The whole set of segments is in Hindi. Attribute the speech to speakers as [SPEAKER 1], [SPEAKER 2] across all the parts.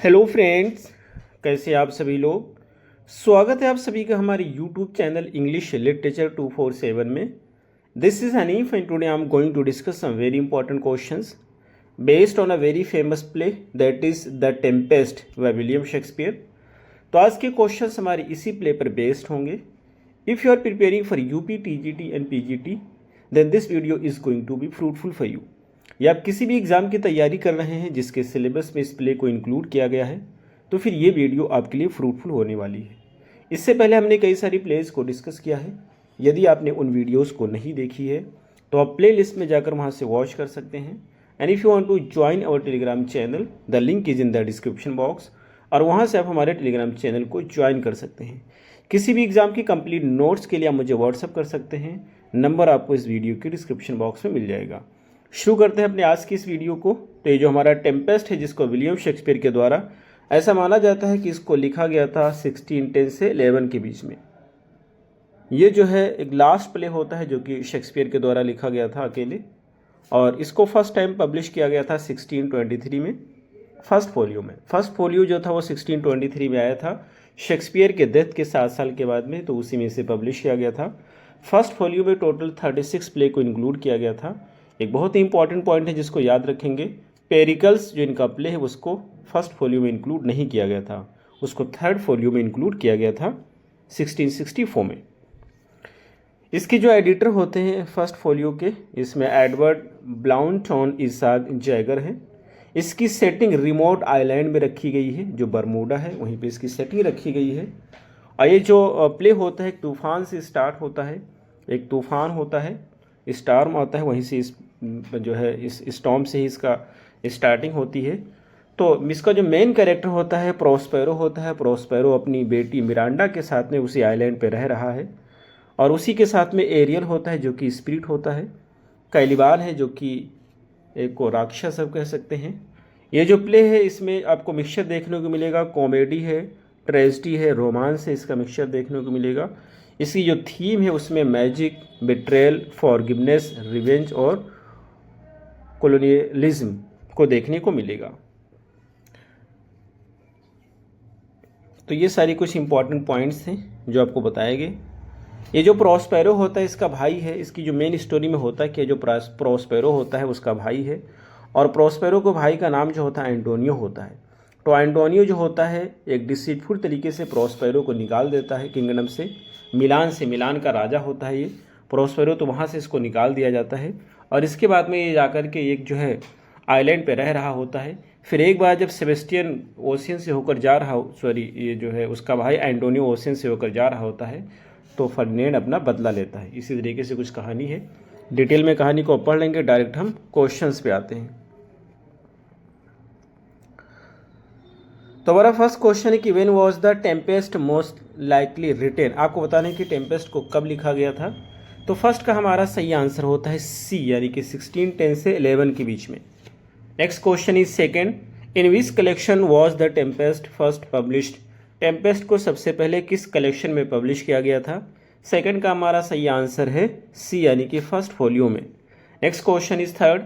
[SPEAKER 1] हेलो फ्रेंड्स, कैसे आप सभी लोग। स्वागत है आप सभी का हमारे यूट्यूब चैनल इंग्लिश लिटरेचर 247 में। This is Hanif and today I am going to discuss some very important questions based on a very famous play that is the Tempest by William Shakespeare. तो आज के क्वेश्चंस हमारे इसी प्ले पर बेस्ड होंगे। If you are preparing for UP, TGT and PGT then this video is going to be fruitful for you. या आप किसी भी एग्ज़ाम की तैयारी कर रहे हैं जिसके सिलेबस में इस प्ले को इंक्लूड किया गया है, तो फिर ये वीडियो आपके लिए फ्रूटफुल होने वाली है। इससे पहले हमने कई सारी प्लेस को डिस्कस किया है। यदि आपने उन वीडियोस को नहीं देखी है तो आप प्ले लिस्ट में जाकर वहाँ से वॉच कर सकते हैं। And if you want to join our Telegram channel, the link is in the description box, और वहाँ से आप हमारे टेलीग्राम चैनल को ज्वाइन कर सकते हैं। किसी भी एग्ज़ाम की कंप्लीट नोट्स के लिए आप मुझे व्हाट्सअप कर सकते हैं। नंबर आपको इस वीडियो के डिस्क्रिप्शन बॉक्स में मिल जाएगा। शुरू करते हैं अपने आज की इस वीडियो को। तो ये जो हमारा टेम्पेस्ट है, जिसको विलियम शेक्सपियर के द्वारा ऐसा माना जाता है कि इसको लिखा गया था 1610 से 11 के बीच में। ये जो है एक लास्ट प्ले होता है जो कि शेक्सपियर के द्वारा लिखा गया था अकेले, और इसको फर्स्ट टाइम पब्लिश किया गया था 1623 में फर्स्ट फोलियो में। फर्स्ट फोलियो जो था वो 1623 में आया था, शेक्सपियर के डेथ के 7 साल के बाद में, तो उसी में से पब्लिश किया गया था। फर्स्ट फोलियो में टोटल 36 प्ले को इंक्लूड किया गया था। एक बहुत ही इंपॉर्टेंट पॉइंट है जिसको याद रखेंगे, पेरिकल्स जो इनका प्ले है उसको फर्स्ट फोलियो में इंक्लूड नहीं किया गया था, उसको थर्ड फोलियो में इंक्लूड किया गया था 1664 में। इसके जो एडिटर होते हैं फर्स्ट फोलियो के, इसमें एडवर्ड ब्लाउंट और इसाक जैगर है। इसकी सेटिंग रिमोट आइलैंड में रखी गई है, जो बरमूडा है वहीं पे इसकी सेटिंग रखी गई है। और ये जो प्ले होता है एक तूफान से स्टार्ट होता है, एक तूफान होता है, स्टॉर्म आता है, वहीं से इस जो है इस स्टॉर्म से ही इसका स्टार्टिंग होती है। तो इसका जो मेन कैरेक्टर होता है प्रोस्पेरो होता है। प्रोस्पेरो अपनी बेटी मिरांडा के साथ में उसी आइलैंड पे रह रहा है, और उसी के साथ में एरियल होता है जो कि स्पिरिट होता है। कैलिबान है जो कि एक को राक्षस सब कह सकते हैं। ये जो प्ले है इसमें आपको मिक्सचर देखने को मिलेगा, कॉमेडी है, ट्रेजिडी है, रोमांस है, इसका मिक्सचर देखने को मिलेगा। इसकी जो थीम है उसमें मैजिक, बिट्रेयल, फॉरगिवनेस, रिवेंज और कोलोनियलिज्म को देखने को मिलेगा। तो ये सारी कुछ इंपॉर्टेंट पॉइंट्स हैं जो आपको बताए गए। ये जो प्रोस्पेरो होता है इसका भाई है। इसकी जो मेन स्टोरी में होता है कि जो प्रोस्पेरो होता है उसका भाई है, और प्रोस्पेरो को भाई का नाम जो होता है एंटोनियो होता है। तो एंटोनियो जो होता है एक डिसीटफुल तरीके से प्रोस्पेरो को निकाल देता है किंगडम से, मिलान का राजा होता है ये प्रोस्पेरो, तो वहाँ से इसको निकाल दिया जाता है। और इसके बाद में ये जाकर के एक जो है आइलैंड पे रह रहा होता है। फिर एक बार जब सेबेस्टियन ओशियन से होकर जा रहा ये जो है उसका भाई एंटोनियो ओशियन से होकर जा रहा होता है, तो फर्डिनेंड अपना बदला लेता है। इसी तरीके से कुछ कहानी है। डिटेल में कहानी को पढ़ लेंगे, डायरेक्ट हम क्वेश्चंस पे आते हैं। तो हमारा फर्स्ट क्वेश्चन है कि when was the Tempest most likely written. आपको बताना है कि टेम्पेस्ट को कब लिखा गया था। तो फर्स्ट का हमारा सही आंसर होता है सी, यानी कि 1610 से 11 के बीच में। Next question is second, in which collection was the Tempest first published. Tempest को सबसे पहले किस कलेक्शन में पब्लिश किया गया था। सेकंड का हमारा सही आंसर है सी, यानी कि फर्स्ट फोलियो में। Next question is third,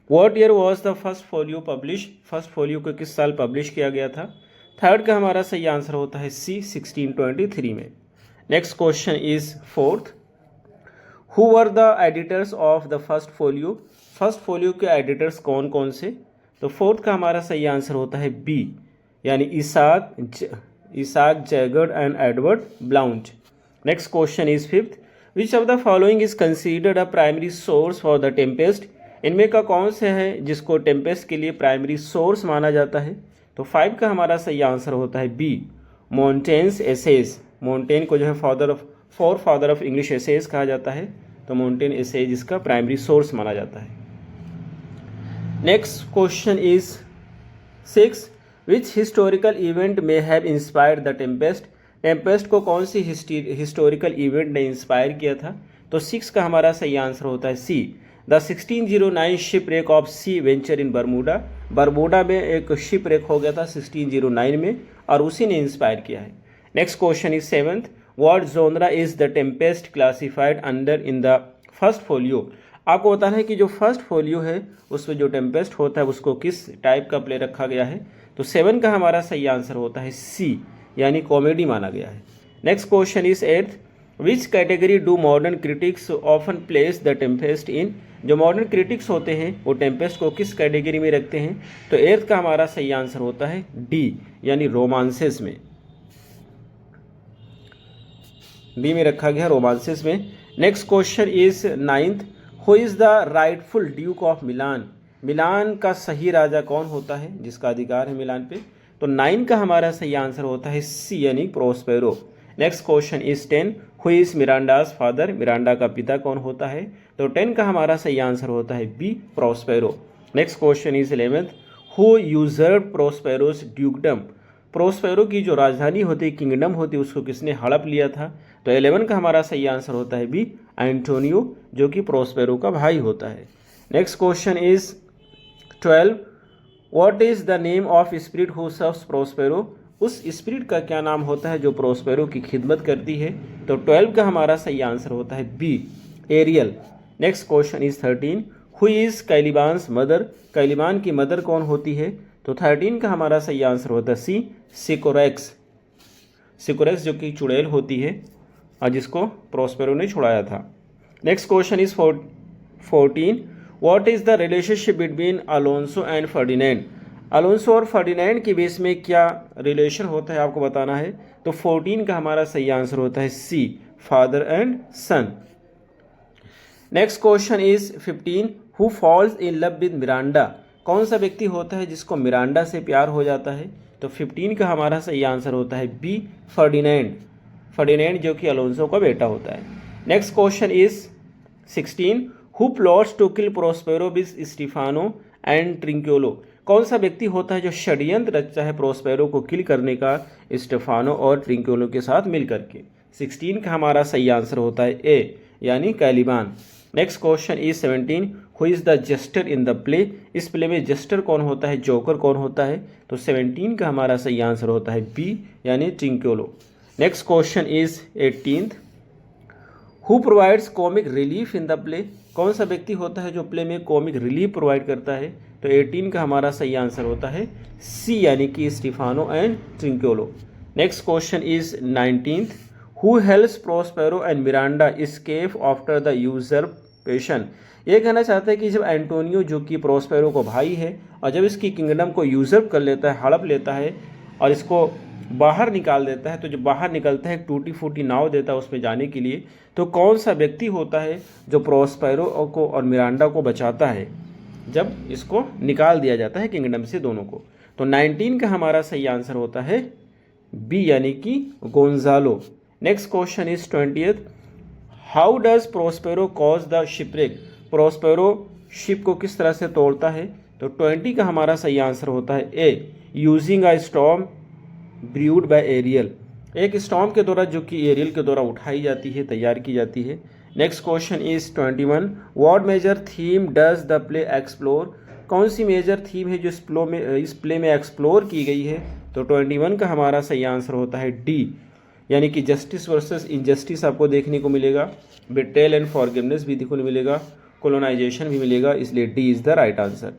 [SPEAKER 1] what year was the first folio publish. First folio को किस साल पब्लिश किया गया था। थर्ड का हमारा सही आंसर होता है सी, 1623 में। Next question is fourth, who were the editors of the first folio. First folio के एडिटर्स कौन कौन से। तो फोर्थ का हमारा सही आंसर होता है बी, यानी Isaac Jaggard and Edward Blount. Next question is fifth, which of the following is considered a primary source for the Tempest. इनमें का कौन से है जिसको टेम्पेस्ट के लिए प्राइमरी सोर्स माना जाता है। तो 5 का हमारा सही आंसर होता है बी, मोंटेन्स एसेज। मोंटेन को जो है फादर ऑफ इंग्लिश एसेज कहा जाता है, तो मोंटेन एसेज इसका प्राइमरी सोर्स माना जाता है। Next question is 6, which historical event may have inspired the Tempest. Tempest को कौन सी हिस्टोरिकल इवेंट ने इंस्पायर किया था। तो 6 का हमारा सही आंसर होता है C, the 1609 shipwreck of Sea Venture in Bermuda. Bermuda में एक शिप रेक हो गया था 1609 में, और उसी ने इंस्पायर किया है। Next question is 7th, what जोनरा is the Tempest classified under in the first folio. आपको बताना है कि जो फर्स्ट फोलियो है उसमें जो टेम्पेस्ट होता है उसको किस टाइप का प्ले रखा गया है। तो 7 का हमारा सही आंसर होता है सी, यानी कॉमेडी माना गया है। Next question is 8th, which category do modern critics often place the Tempest in. जो मॉडर्न क्रिटिक्स होते हैं वो टेम्पेस्ट को किस कैटेगरी में रखते हैं। तो 8th का हमारा सही आंसर होता है डी, यानी रोमांसेस में। डी में रखा गया रोमांसेस में। Next question is 9th, who is the rightful duke of Milan. Milan का सही राजा कौन होता है जिसका अधिकार है मिलान पे। तो 9 का हमारा सही आंसर होता है सी, यानी Prospero. Next question is 10, who is Miranda's father. Miranda का पिता कौन होता है। तो 10 का हमारा सही आंसर होता है B, Prospero. Next question is 11th, who usurped Prospero's dukedom. Prospero की जो राजधानी होती है, किंगडम होती है, उसको किसने हड़प लिया था। तो 11 का हमारा सही आंसर होता है बी, एंटोनियो, जो कि प्रोस्पेरो का भाई होता है। Next question is 12, what is the name of spirit who serves Prospero. उस स्पिरिट का क्या नाम होता है जो प्रोस्पेरो की खिदमत करती है। तो 12 का हमारा सही आंसर होता है B, Ariel. Next question is 13, who is Caliban's mother. Caliban की मदर कौन होती है। तो 13 का हमारा सही आंसर होता है सी, सिकोरेक्स। सिकोरेक्स जो कि चुड़ैल होती है और जिसको प्रोस्पेरो ने छुड़ाया था। Next question is 14, what is the relationship between Alonso and Ferdinand. Alonso और फर्डिनेंड के बीच में क्या रिलेशन होता है आपको बताना है। तो 14 का हमारा सही आंसर होता है C, father and son. Next question is 15, who falls in love with Miranda. कौन सा व्यक्ति होता है जिसको मिरांडा से प्यार हो जाता है। तो 15 का हमारा सही आंसर होता है बी, फर्डिनेंड। फर्डिनेंड जो कि अलोंसो का बेटा होता है। Next question is 16, who plots to kill Prospero with Stephano and Trinculo. कौन सा व्यक्ति होता है जो षड्यंत्र रचता है प्रोस्पेरो को किल करने का स्टेफानो और ट्रिंक्योलो के साथ मिल करके। 16 का हमारा सही आंसर होता है ए, यानी Caliban. Next question is 17, who is the jester in the play. इस प्ले में जस्टर कौन होता है, जोकर कौन होता है। तो 17 का हमारा सही आंसर होता है बी, यानी Trinculo. Next question is 18th, who provides comic relief in the play. कौन सा व्यक्ति होता है जो प्ले में कॉमिक रिलीफ प्रोवाइड करता है। तो 18 का हमारा सही आंसर होता है सी, यानी कि Stephano and Trinculo. Next question is 19th, who helps Prospero and Miranda escape after the usurpation. ये कहना चाहता है कि जब एंटोनियो जो कि प्रोस्पेरो को भाई है और जब इसकी किंगडम को यूजर्प कर लेता है, हड़प लेता है और इसको बाहर निकाल देता है, तो जब बाहर निकलता है एक टूटी फूटी नाव देता है उसमें जाने के लिए। तो कौन सा व्यक्ति होता है जो प्रोस्पेरो को और मिरांडा को बचाता है जब इसको निकाल दिया जाता है किंगडम से दोनों को। तो 19 का हमारा सही आंसर होता है बी, यानी कि Gonzalo. Next question is 20th, how does Prospero cause the shipwreck. Prospero ship को किस तरह से तोड़ता है। तो 20 का हमारा सही आंसर होता है A, using a storm brewed by Ariel. एक स्टॉर्म के द्वारा जो कि एरियल के द्वारा उठाई जाती है, तैयार की जाती है। Next question is 21, what major theme does the play explore. कौन सी मेजर थीम है जो इस प्ले में एक्सप्लोर की गई है। तो 21 का हमारा सही आंसर होता है डी, यानी कि जस्टिस वर्सेस इनजस्टिस आपको देखने को मिलेगा, बिट्रेयल एंड फॉरगिवनेस भी देखने को मिलेगा, कोलोनाइजेशन भी मिलेगा, इसलिए D is the right answer.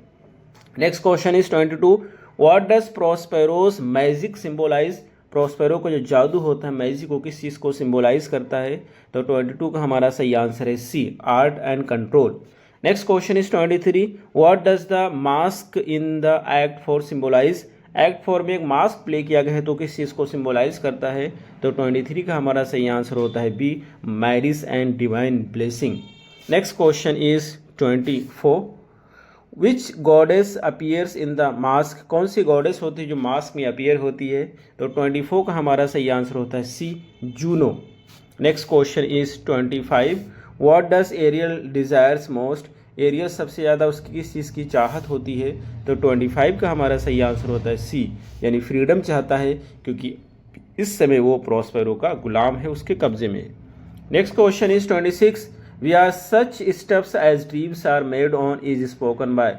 [SPEAKER 1] Next question is 22, what does Prospero's magic symbolise. Prospero को जो जादू होता है, मैजिक को किस चीज़ को सिंबलाइज करता है। तो 22 का हमारा सही आंसर है C, art and control. Next question is 23, what does the masque in the act 4 symbolise. Act 4 में एक मास्क प्ले किया गया है तो किस चीज़ को सिंबलाइज करता है। तो 23 का हमारा सही आंसर होता है B, marriage and divine blessing. Next question is 24, which goddess appears in the masque. कौन सी गॉडेस होती है जो मास्क में अपीयर होती है। तो 24 का हमारा सही आंसर होता है C, Juno. Next question is 25, what does Ariel desires most. Ariel सबसे ज़्यादा उसकी किस चीज़ की चाहत होती है। तो 25 का हमारा सही आंसर होता है सी, यानी फ्रीडम चाहता है, क्योंकि इस समय वो प्रोस्पेरो का गुलाम है, उसके कब्जे में। Next question is 26, we are such steps as dreams are made on is spoken by.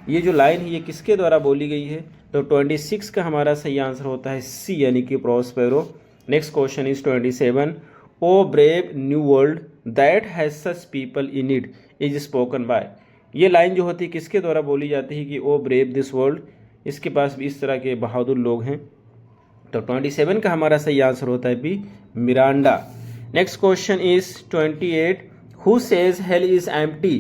[SPEAKER 1] ये जो लाइन है ये किसके द्वारा बोली गई है। तो 26 का हमारा सही आंसर होता है सी, यानी कि Prospero. Next question is 27, O brave new world that has such people in it is spoken by. ये लाइन जो होती है किसके द्वारा बोली जाती है कि ओ ब्रेव दिस वर्ल्ड, इसके पास भी इस तरह के बहादुर लोग हैं। तो 27 का हमारा सही आंसर होता है B, Miranda. Next question is 28, who says hell is empty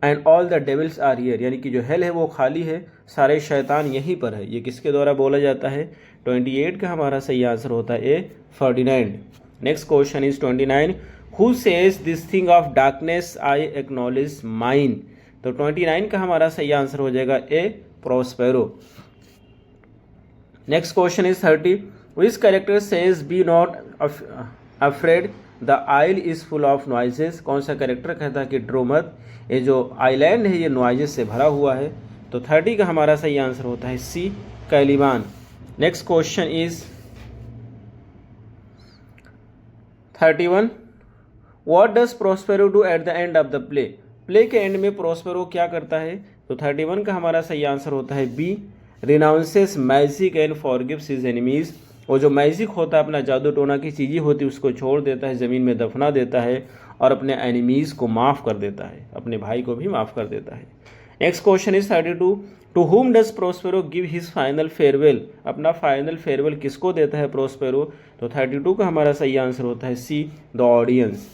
[SPEAKER 1] and all the devils are here, यानी कि जो हेल है वो खाली है, सारे शैतान यहीं पर है, ये किसके द्वारा बोला जाता है? 28 का हमारा सही आंसर होता है A, Ferdinand. Next question is 29, who says this thing of darkness I acknowledge mine. तो 29 का हमारा सही आंसर हो जाएगा A, Prospero. Next question is 30, which character says be not afraid the isle is full of noises. कौन सा कैरेक्टर कहता है कि डरो मत, ये जो आइलैंड है ये नॉइजेस से भरा हुआ है। तो 30 का हमारा सही आंसर होता है C, Caliban. Next question is 31, what does Prospero do at the end of the play. Play के एंड में प्रोस्पेरो क्या करता है? तो 31 का हमारा सही आंसर होता है B, renounces magic and forgives his enemies. वो जो मैजिक होता है, अपना जादू टोना की चीज़ें होती है, उसको छोड़ देता है, ज़मीन में दफना देता है और अपने एनिमीज़ को माफ़ कर देता है, अपने भाई को भी माफ़ कर देता है। Next question is 32, to whom does Prospero give his final farewell. अपना फाइनल फेयरवेल किसको देता है प्रोस्पेरो? तो 32 का हमारा सही आंसर होता है C, the audience.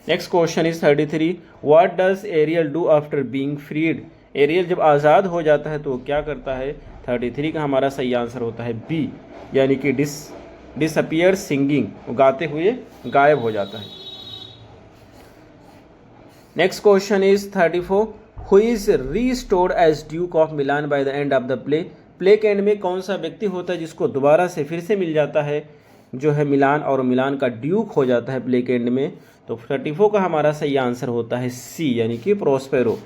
[SPEAKER 1] Next question is 33, what does Ariel do after being freed. Ariel जब आज़ाद हो जाता है तो वो क्या करता है? 33 का हमारा सही आंसर होता है बी, यानी कि डिसअपियर सिंगिंग, वो गाते हुए गायब हो जाता है। Next question is 34, who is restored as duke of Milan by the end of the play. Play के एंड में कौन सा व्यक्ति होता है जिसको दोबारा से फिर से मिल जाता है जो है मिलान, और मिलान का ड्यूक हो जाता है प्ले के एंड में? तो 34 का हमारा सही आंसर होता है सी, यानी कि Prospero.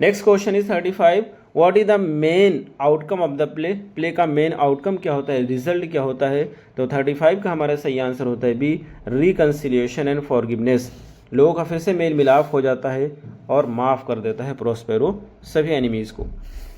[SPEAKER 1] Next question is 35, what is the main outcome of the play. Play का मेन आउटकम क्या होता है, रिजल्ट क्या होता है? तो 35 का हमारा सही आंसर होता है बी, रिकन्सिलिएशन एंड फॉरगिवनेस। लोगों का फिर से मेल मिलाप हो जाता है और माफ़ कर देता है प्रोस्पेरो सभी एनिमीज़ को।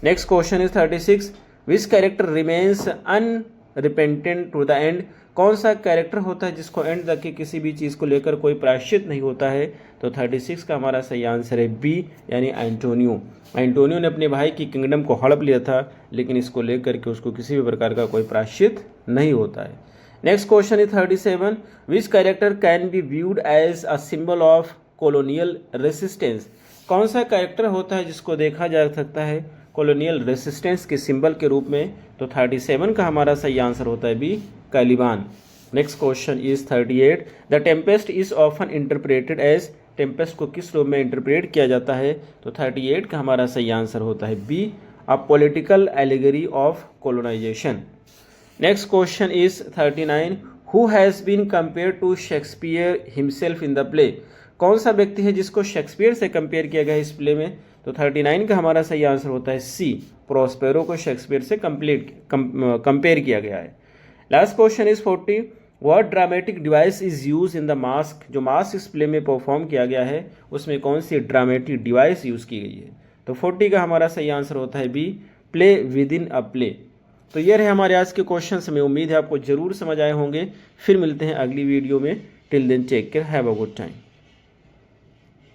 [SPEAKER 1] Next question is 36, which character remains unrepentant to the end. कौन सा कैरेक्टर होता है जिसको एंड तक के किसी भी चीज़ को लेकर कोई प्रायश्चित नहीं होता है? तो 36 का हमारा सही आंसर है बी, यानी एंटोनियो। एंटोनियो ने अपने भाई की किंगडम को हड़प लिया था, लेकिन इसको लेकर के उसको किसी भी प्रकार का कोई प्रायश्चित नहीं होता है। Next question is 37, which character can be viewed as a symbol of colonial resistance. कौन सा कैरेक्टर होता है जिसको देखा जा सकता है कॉलोनियल रेसिस्टेंस के सिंबल के रूप में? तो 37 का हमारा सही आंसर होता है B, Caliban. Next question is 38, the Tempest is often interpreted as. Tempest को किस रूप में इंटरप्रेट किया जाता है? तो 38 का हमारा सही आंसर होता है B, a political allegory of colonisation. Next question is 39, who has been compare to Shakespeare himself in the play. कौन सा व्यक्ति है जिसको शेक्सपियर से कंपेयर किया गया है इस प्ले में? तो 39 का हमारा सही आंसर होता है सी, प्रोस्पेरो को शेक्सपियर से कंपेयर किया गया है। Last question is 40, what dramatic device is use in the mask. जो मास्क इस प्ले में परफॉर्म किया गया है उसमें कौन सी ड्रामेटिक डिवाइस यूज़ की गई है? तो 40 का हमारा सही आंसर होता है B, play within a play. तो ये रहे हमारे आज के क्वेश्चन। हमें उम्मीद है आपको जरूर समझ आए होंगे। फिर मिलते हैं अगली वीडियो में। Till then take care, have a good time.